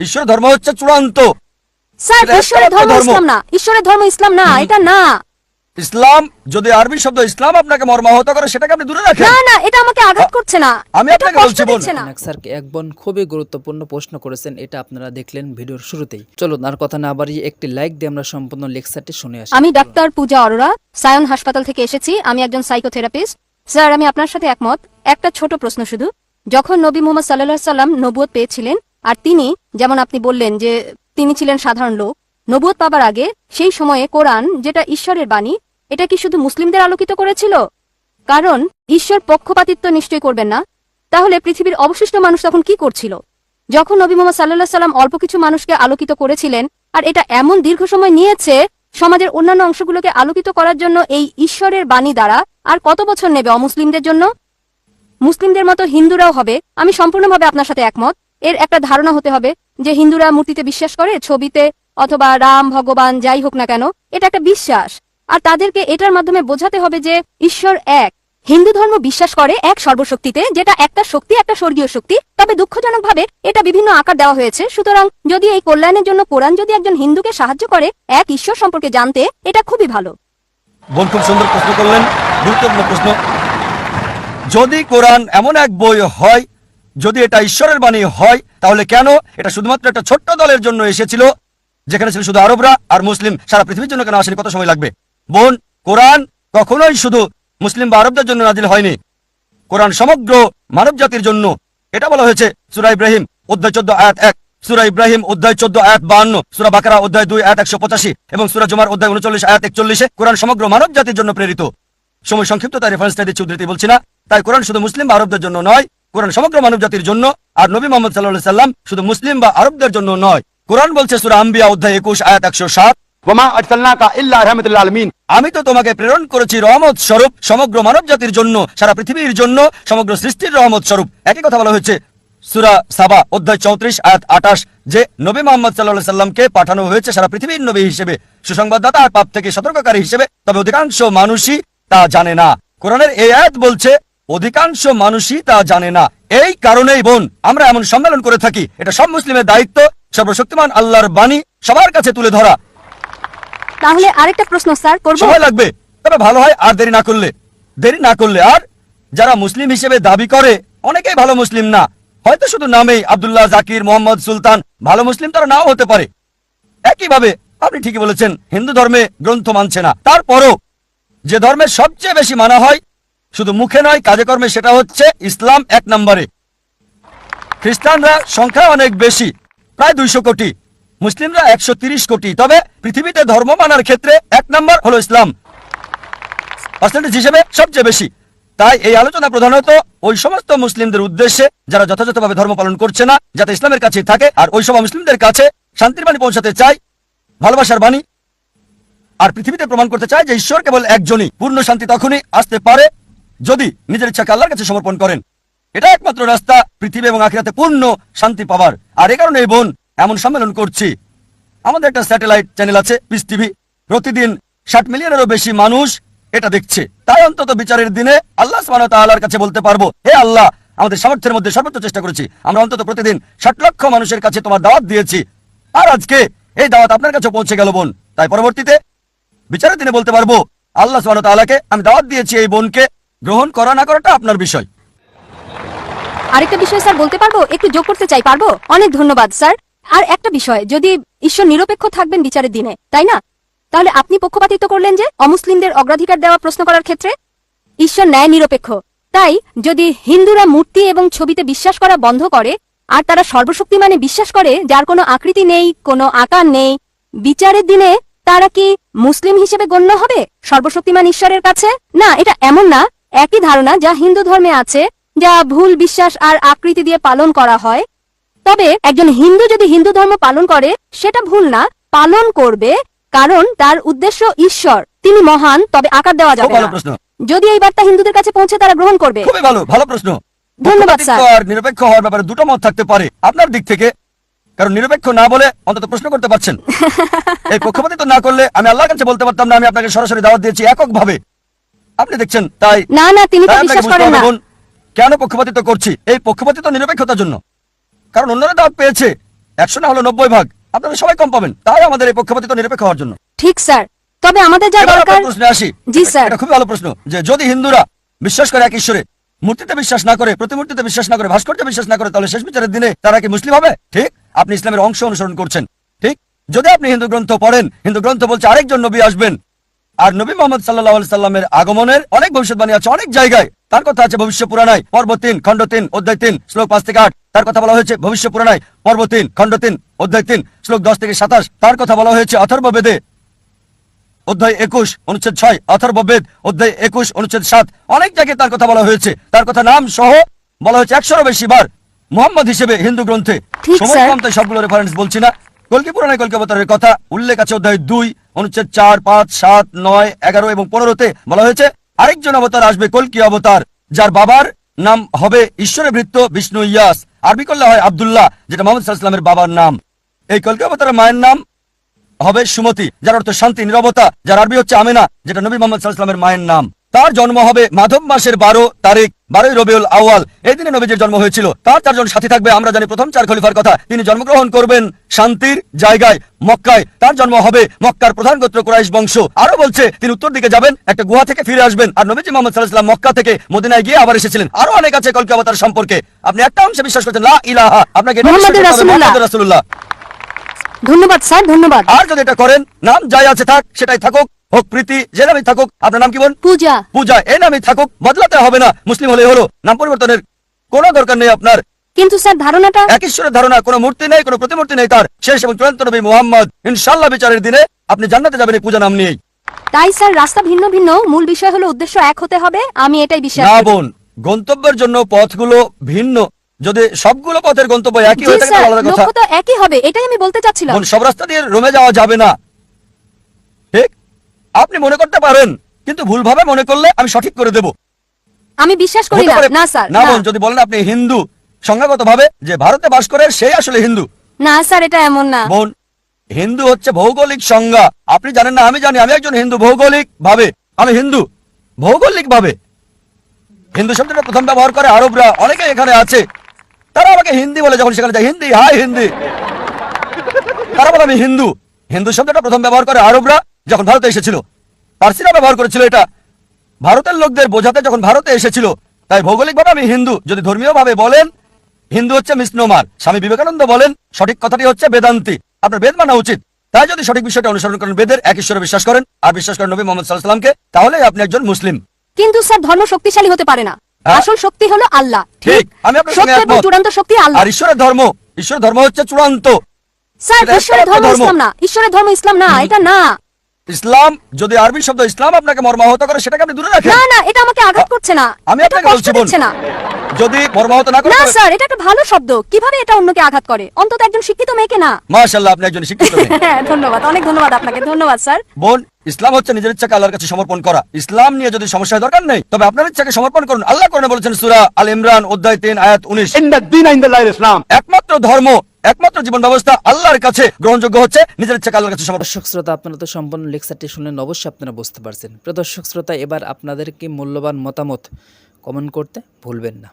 ঈশ্বর ধর্ম হচ্ছে চূড়ান্ত। স্যার, ঈশ্বরের ধর্ম ইসলাম না, ঈশ্বরের ধর্ম ইসলাম না, এটা না। ইসলাম, যদি আরবি শব্দ ইসলাম আপনাকে মর্মাহত করে সেটাকে আপনি দূরে রাখেন। না না, এটা আমাকে আঘাত করছে না, আমি আপনাকে বলছি বোন। স্যারকে এক বোন খুবই গুরুত্বপূর্ণ প্রশ্ন করেছেন, এটা আপনারা দেখলেন ভিডিওর শুরুতেই। চলুন আর কথা না বাড়িয়ে একটি লাইক দিয়ে আমরা সম্পূর্ণ লেকচারটি শুনে আসি। আমি ডাক্তার পূজা অরোরা, সায়ন হাসপাতাল থেকে এসেছি। আমি একজন সাইকোথেরাপিস্ট। স্যার, আমি আপনার সাথে একমত। একটা ছোট প্রশ্ন শুধু, যখন নবী মুহাম্মদ সাল্লাল্লাহু আলাইহি সাল্লাম নবুয়ত পেয়েছিলেন, আর তিনি, যেমন আপনি বললেন যে তিনি ছিলেন সাধারণ লোক, নবুয়ত পাবার আগে সেই সময়ে কোরআন, যেটা ঈশ্বরের বাণী, এটা কি শুধু মুসলিমদের আলোকিত করেছিল? কারণ ঈশ্বর পক্ষপাতিত্ব নিশ্চয় করবেন না। তাহলে পৃথিবীর অবশিষ্ট মানুষ তখন কি করছিল? যখন নবী মুহাম্মদ সাল্লাল্লাহু আলাইহি সাল্লাম অল্প কিছু মানুষকে আলোকিত করেছিলেন, আর এটা এমন দীর্ঘ সময় নিয়েছে সমাজের অন্যান্য অংশগুলোকে আলোকিত করার জন্য এই ঈশ্বরের বাণী দ্বারা, আর কত বছর নেবে অমুসলিমদের জন্য? মুসলিমদের মতো হিন্দুরাও হবে। আমি সম্পূর্ণভাবে আপনার সাথে একমত। এর একটা ধারণা হতে হবে যে হিন্দুরা মূর্তিতে বিশ্বাস করে, ছবিতে, অথবা রাম ভগবান যাই হোক না কেন, এটা একটা বিশ্বাস। আর তাদেরকে এটার মাধ্যমে বোঝাতে হবে যে ঈশ্বর এক। হিন্দু ধর্ম বিশ্বাস করে এক সর্বশক্তিতে, যেটা একটা শক্তি, একটা স্বর্গীয় শক্তি। তবে দুঃখজনকভাবে এটা বিভিন্ন আকার দেওয়া হয়েছে। সুতরাং যদি এই কল্যাণের জন্য কোরআন যদি একজন হিন্দুকে সাহায্য করে এক ঈশ্বর সম্পর্কে জানতে, এটা খুবই ভালো। বোন খুব সুন্দর প্রশ্ন করলেন, গুরুত্বপূর্ণ প্রশ্ন। যদি কোরআন এমন এক বই হয়, যদি এটা ঈশ্বরের বাণী হয়, তাহলে কেন এটা শুধুমাত্র একটা ছোট্ট দলের জন্য এসেছিল, যেখানে ছিল শুধু আরবরা আর মুসলিম? সারা পৃথিবীর জন্য কেন আসেনি? কত সময় লাগবে? বোন, কোরআন কখনোই শুধু মুসলিম বা আরবদের জন্য নাজিল হয়নি। কোরআন সমগ্র মানব জাতির জন্য। এটা বলা হয়েছে সূরা ইব্রাহিম অধ্যায় 14 আয়াত 1, সূরা ইব্রাহিম অধ্যায় 14 আয়াত 52, সূরা বাকারা অধ্যায় 2 আয়াত 185 এবং সূরা জুমার অধ্যায় 39 আয়াত 41। কোরআন সমগ্র মানব জাতির জন্য প্রেরিত। সময় সংক্ষিপ্ত, তাই রেফারেন্সটা দিচ্ছি, উদ্ধৃতি বলছি না। তাই কোরআন শুধু মুসলিম বা আরবদের জন্য নয়, কোরআন সমগ্র মানব জাতির জন্য। আর নবী মুহাম্মদ সাল্লাল্লাহু আলাইহি সাল্লাম শুধু মুসলিম বা আরবদের জন্য নয়। কোরআন বলছে সূরা আম্বিয়া অধ্যায় 21 আয়াত 107, ওয়ামা আরসালনাকা ইল্লা রাহমাতাল লিল আলামিন, আমি তো তোমাকে প্রেরণ করেছি রহমত স্বরূপ সমগ্র মানব জাতির জন্য, সারা পৃথিবীর জন্য, সমগ্র সৃষ্টির রহমত স্বরূপ। একই কথা বলা হয়েছে সূরা সাবা অধ্যায় 34 আয়াত 28, যে নবী মুহাম্মদ সাল্লাল্লাহু আলাইহি সাল্লামকে পাঠানো হয়েছে সারা পৃথিবীর নবী হিসেবে, সুসংবাদদাতা আর পাপ থেকে সতর্ককারী হিসেবে। তবে অধিকাংশ মানুষই তা জানে না। কোরআনের এই আয়াত বলছে অধিকাংশ মানুষই তা জানে না। এই কারণেই বোন আমরা এমন সম্মেলন করে থাকি। এটা সব মুসলিমের দায়িত্ব, সর্বশক্তিমান আল্লাহর বাণী সবার কাছে তুলে ধরা। তাহলে আরেকটা প্রশ্ন স্যার করব? সময় লাগবে, তবে ভালো হয় আর দেরি না করলে। আর যারা মুসলিম হিসেবে দাবি করে, অনেকেই ভালো মুসলিম না, হয়তো শুধু নামেই আব্দুল্লাহ, জাকির, মোহাম্মদ, সুলতান। ভালো মুসলিম তারা নাও হতে পারে। একইভাবে আপনি ঠিকই বলেছেন, হিন্দু ধর্মে গ্রন্থ মানছে না। তারপরও যে ধর্মের সবচেয়ে বেশি মানা হয়, শুধু মুখে নয় কাজে কর্মে, সেটা হচ্ছে ইসলাম 1 নম্বরে। খ্রিস্টানরা সংখ্যা অনেক বেশি, প্রায় 200 কোটি, মুসলিমরা 130 কোটি। তবে পৃথিবীতে ধর্ম মানার ক্ষেত্রে 1 নম্বর হলো ইসলাম, পার্সেন্টেজ হিসেবে সবচেয়ে বেশি। তাই এই আলোচনা প্রধানত ওই সমস্ত মুসলিমদের উদ্দেশ্যে যারা যথাযথভাবে ধর্ম পালন করছে না, যাতে ইসলামের কাছে থাকে। আর ওই সব মুসলিমদের কাছে শান্তির বাণী পৌঁছাতে চাই, ভালোবাসার বাণী, আর পৃথিবীতে প্রমাণ করতে চায় যে ঈশ্বর কেবল একজনই। পূর্ণ শান্তি তখনই আসতে পারে যদি নিজের ইচ্ছাকে আল্লাহর কাছে সমর্পণ করেন। এটা একমাত্র রাস্তা পৃথিবী এবং আখিরাতে পূর্ণ শান্তি পাওয়ার। আর এই কারণে বোন এমন সম্মেলন করছি। আমাদের একটা স্যাটেলাইট চ্যানেল আছে, পিস টিভি। প্রতিদিন 60 মিলিয়নেরও বেশি মানুষ এটা দেখছে। তাই অন্তত বিচারের দিনে আল্লাহ সুবহানাহু ওয়া তাআলার কাছে বলতে পারবো, হে আল্লাহ, আমাদের সামর্থ্যের মধ্যে সর্বোচ্চ চেষ্টা করেছি। আমরা অন্তত প্রতিদিন 60 লক্ষ মানুষের কাছে তোমার দাওয়াত দিয়েছি। আর আজকে এই দাওয়াত আপনার কাছে পৌঁছে গেল বোন। তাই পরবর্তীতে বিচারের দিনে বলতে পারবো, আল্লাহ সুবহানাহু ওয়া তাআলাকে আমি দাওয়াত দিয়েছি, এই বোনকে গ্রহণ করা না করাটা আপনার বিষয়। আরেকটা বিষয় স্যার বলতে পারবো? একটু যোগ করতে চাই, পারবো? অনেক ধন্যবাদ স্যার। আর একটা বিষয়, যদি ঈশ্বর নিরপেক্ষ থাকবেন বিচারের দিনে, তাই না? তাহলে আপনি পক্ষপাতিত্ব করলেন যে অমুসলিমদের অগ্রাধিকার দেওয়া প্রশ্ন করার ক্ষেত্রে। ঈশ্বর ন্যায় নিরপেক্ষ। তাই যদি হিন্দুরা মূর্তি এবং ছবিতে বিশ্বাস করা বন্ধ করে, আর তারা সর্বশক্তিমানে বিশ্বাস করে, যার কোনো আকৃতি নেই, কোনো আকার নেই, বিচারের দিনে তারা কি মুসলিম হিসেবে গণ্য হবে সর্বশক্তিমান ঈশ্বরের কাছে? না, এটা এমন না। একই ধারণা যা হিন্দু ধর্মে আছে, যা ভুল বিশ্বাস আর আকৃতি দিয়ে পালন করা হয়। তবে একজন হিন্দু যদি হিন্দু ধর্ম পালন করে, সেটা ভুল না, পালন করবে, কারণ তার উদ্দেশ্য ঈশ্বর, তিনি মহান। তবে আকার দেওয়া যাবে না। যদি এই বার্তা হিন্দুদের কাছে পৌঁছে, তারা গ্রহণ করবে। খুবই ভালো প্রশ্ন। ধন্যবাদ স্যার। আর নিরপেক্ষ হওয়ার ব্যাপারে দুটো মত থাকতে পারে আপনার দিক থেকে, কারণ নিরপেক্ষ না বলে অন্তত প্রশ্ন করতে পারছেন। এই পক্ষপাতিত্ব না করলে আমি আল্লাহর কাছে বলতে পারতাম না আমি আপনাকে সরাসরি দাওয়াত দিয়েছি এককভাবে। আপনি দেখছেন, তাই না না, তিনি তো বিশ্বাস করেন না। কেন পক্ষপাতিত্ব করছি? এই পক্ষপাতিত্ব নিরপেক্ষতার জন্য। কারণ অন্যরা দাওয়াত পেয়েছে, 100 না হলো 90 ভাগ, আপনারা সবাই কম পাবেন। তাই আমাদের এই পক্ষপাতিত্ব নিরপেক্ষ হওয়ার জন্য। ঠিক স্যার, তবে আমাদের যা এবার দরকার। আপনার প্রশ্নে আসি। জি স্যার। এটা খুবই ভালো প্রশ্ন, যে যদি হিন্দুরা বিশ্বাস করে এক ঈশ্বরে, মূর্তিতে বিশ্বাস না করে, প্রতিমূর্তিতে বিশ্বাস না করে, ভাস্কর্যে বিশ্বাস না করে, তাহলে শেষ বিচারের দিনে তারা কি মুসলিম হবে? ঠিক, আপনি ইসলামের অংশ অনুসরণ করছেন। ঠিক, যদি আপনি হিন্দু গ্রন্থ পড়েন, হিন্দু গ্রন্থ বলছে আরেকজন নবী আসবেন, আর নবী মোহাম্মদ সাল্লাল্লাহু আলাইহি সাল্লামের আগমনের অনেক ভবিষ্যৎবাণী আছে অনেক জায়গায়। তার কথা আছে ভবিষ্য পুরাণায় পর্ব 3 খণ্ড 3 অধ্যায় 3 শ্লোক 5 থেকে 8। তার কথা বলা হয়েছে ভবিষ্য পুরাণায় পর্ব 3 খণ্ড 3 অধ্যায় 3 শ্লোক 10 থেকে 27। তার কথা বলা হয়েছে অথর্ববেদে অধ্যায় 21 অনুচ্ছেদ 6, অথর্ববেদ অধ্যায় 21 অনুচ্ছেদ 7। অনেক জায়গায় তার কথা বলা হয়েছে, তার কথা নাম সহ বলা হয়েছে 100-এরও বেশি বার মোহাম্মদ হিসেবে হিন্দু গ্রন্থে। ঠিক, সময় স্যার। কম, তাই সবগুলো রেফারেন্স বলছি না। কল্কি পুরাণে কল্কি অবতারের কথা উল্লেখ আছে অধ্যায় 2 অনুচ্ছেদ 4, 5, 7, 9, 11 এবং 15-তে বলা হয়েছে আরেকজন অবতার আসবে, কল্কি অবতার, যার বাবার নাম হবে ঈশ্বরের ভৃত্য বিষ্ণু ইয়াস, আরবি করলে হয় আব্দুল্লাহ, যেটা মোহাম্মদ সাল্লাল্লাহু আলাইহি ওয়াসাল্লামের বাবার নাম। এই কল্কি অবতারের মায়ের নাম হবে সুমতি, যার অর্থ শান্তি, নীরবতা, যার আরবি হচ্ছে আমেনা, যেটা নবী মোহাম্মদ সাল্লাল্লাহু আলাইহি ওয়াসাল্লামের মায়ের নাম। তার জন্ম হবে মাধব মাসের 12 তারিখ, 12ই রবিউল আউয়াল। এই দিনে নবীজির জন্ম হয়েছিল। তার 4 জন সাথী থাকবে। আমরা জানি প্রথম 4 খলিফার কথা। তিনি জন্মগ্রহণ করবেন শান্তির জায়গায় মক্কায়। তার জন্ম হবে মক্কার প্রধান গোত্র কুরাইশ বংশ। আরো বলছে তিনি উত্তর দিকে যাবেন, একটা গুহা থেকে ফিরে আসবেন। আর নবীজি মোহাম্মদ সাল্লাল্লাহু আলাইহি ওয়াসাল্লাম মক্কা থেকে মদিনায় গিয়ে আবার এসেছিলেন। আরো অনেক আছে কল্কি অবতার সম্পর্কে। আপনি একটা অংশে বিশ্বাস করছেন লা ইলাহা, আপনাকে এটা বিশ্বাস মুহাম্মাদুর করতে হবে, রাসূলুল্লাহ। মুহাম্মাদুর রাসূলুল্লাহ। ধন্যবাদ স্যার, ধন্যবাদ। আর যদি এটা করেন, নাম যাই আছে থাক, সেটাই থাকুক, হোক প্রীতি, যে নামই থাকুক। আপনার নাম কি বল? পূজা। পূজা, এই নামই থাকুক, বদলাতে হবে না। মুসলিম হলেই হলো, নাম পরিবর্তনের কোনো দরকার নেই আপনার। কিন্তু স্যার ধারণাটা। এক ঈশ্বরের ধারণা, কোনো মূর্তি নেই, কোনো প্রতিমূর্তি নেই। তার শেষ এবং চূড়ান্ত নবী মুহাম্মদ। ইনশাআল্লাহ বিচারের দিনে আপনি জান্নাতে যাবেন এই পূজা নাম নিয়েই। তাই স্যার রাস্তা ভিন্ন ভিন্ন, মূল বিষয় হলো উদ্দেশ্য এক হতে হবে। আমি এটাই বিশ্বাস না করি। বোন, গন্তব্যের জন্য পথগুলো ভিন্ন। যদি সবগুলো পথের গন্তব্য একই জি হয়ে থাকে স্যার, তাহলে আলাদা কথা। লক্ষ্য তো একই হবে, এটাই আমি বলতে চাচ্ছিলাম। বোন, সব রাস্তা দিয়ে রোমে যাওয়া যাবে না। ঠিক, আপনি মনে করতে পারেন, কিন্তু ভুলভাবে মনে করলে আমি সঠিক করে দেব। আমি বিশ্বাস করি হতে না। পারে। না স্যার, না না। বোন, যদি বলেন আপনি হিন্দু, সংজ্ঞাগত ভাবে যে ভারতে বাস করে সেই আসলে হিন্দু। না স্যার, এটা এমন না। বোন, হিন্দু হচ্ছে ভৌগোলিক সংজ্ঞা। আপনি জানেন না, আমি জানি। আমি একজন হিন্দু ভৌগোলিক ভাবে। আমি হিন্দু ভৌগোলিক ভাবে। হিন্দু শব্দটা প্রথম ব্যবহার করে আরবরা। অনেকে এখানে আছে, তারা আমাকে হিন্দি বলে যখন সেখানে যায়, হিন্দি, হাই হিন্দি। তারা বলে আমি হিন্দু। হিন্দু শব্দটা প্রথম ব্যবহার করে আরবরা যখন ভারতে এসেছিল। পার্সিরা ব্যবহার করেছিল এটা ভারতের লোকদের বোঝাতে যখন ভারতে এসেছিল। তাই ভৌগোলিকভাবে আমি হিন্দু। যদি ধর্মীয় ভাবে বলেন, হিন্দু হচ্ছে মিসনোমার। স্বামী বিবেকানন্দ বলেন সঠিক কথাটি হচ্ছে বেদান্তি। আপনার বেদ মানা উচিত। তাই যদি সঠিক বিষয়টা অনুসরণ করেন, বেদের এক ঈশ্বরে বিশ্বাস করেন আর বিশ্বাস করেন নবী মোহাম্মদ সাল্লাল্লাহু আলাইহি ওয়াসাল্লামকে, তাহলে আপনি একজন মুসলিম। কিন্তু স্যার ধর্ম শক্তিশালী হতে পারে না। হ্যাঁ? আসল শক্তি হলো আল্লাহ। ঠিক, আমি আপনার সঙ্গে সত্য এবং একমত। চূড়ান্ত শক্তি আল্লাহ। আর ঈশ্বরের ধর্ম, ঈশ্বরের ধর্ম হচ্ছে চূড়ান্ত। স্যার এটা ঈশ্বরের একটা ধর্ম ধর্ম। ইসলাম না। ঈশ্বরের ধর্ম ইসলাম না, এটা না। ইসলাম, যদি আরবি শব্দ ইসলাম আপনাকে মর্মাহত করে, সেটাকে আপনি দূরে রাখেন। না না, এটা আমাকে আঘাত করছে না। আমি এটা আপনাকে কষ্ট বলছি বোন, দিচ্ছে না। যদি মর্মাহত না করে, না স্যার, এটা একটা ভালো শব্দ। কিভাবে এটা অন্যকে আঘাত করে? অন্তত একজন শিক্ষিত মেয়েকে না। মাশাআল্লাহ, আপনি একজন শিক্ষিত মেয়ে। হ্যাঁ, ধন্যবাদ, অনেক ধন্যবাদ আপনাকে। ধন্যবাদ স্যার। বোন, ইসলাম হচ্ছে নিজের ইচ্ছাকে আল্লাহর কাছে সমর্পণ করা। ইসলাম নিয়ে যদি সমস্যার দরকার নেই, তবে আপনার ইচ্ছাকে সমর্পণ করুন। আল্লাহ কোরআনে বলেছেন সূরা আল ইমরান অধ্যায় 3 আয়াত 19, ইন্না দ্বীনা ইনদাল্লাহিল ইসলাম। একমাত্র ধর্ম, একমাত্র জীবন ব্যবস্থা আল্লাহর কাছে গ্রহণযোগ্য হচ্ছে নিজের ইচ্ছাকে আল্লাহর কাছে সমর্পণ। দর্শক শ্রোতা, আপনারা তো সম্পূর্ণ লেকচারটি শুনলেন, অবশ্যই আপনারা বুঝতে পারছেন। প্রিয় দর্শক শ্রোতা, এবার আপনাদের কি মূল্যবান মতামত কমেন্ট করতে ভুলবেন না।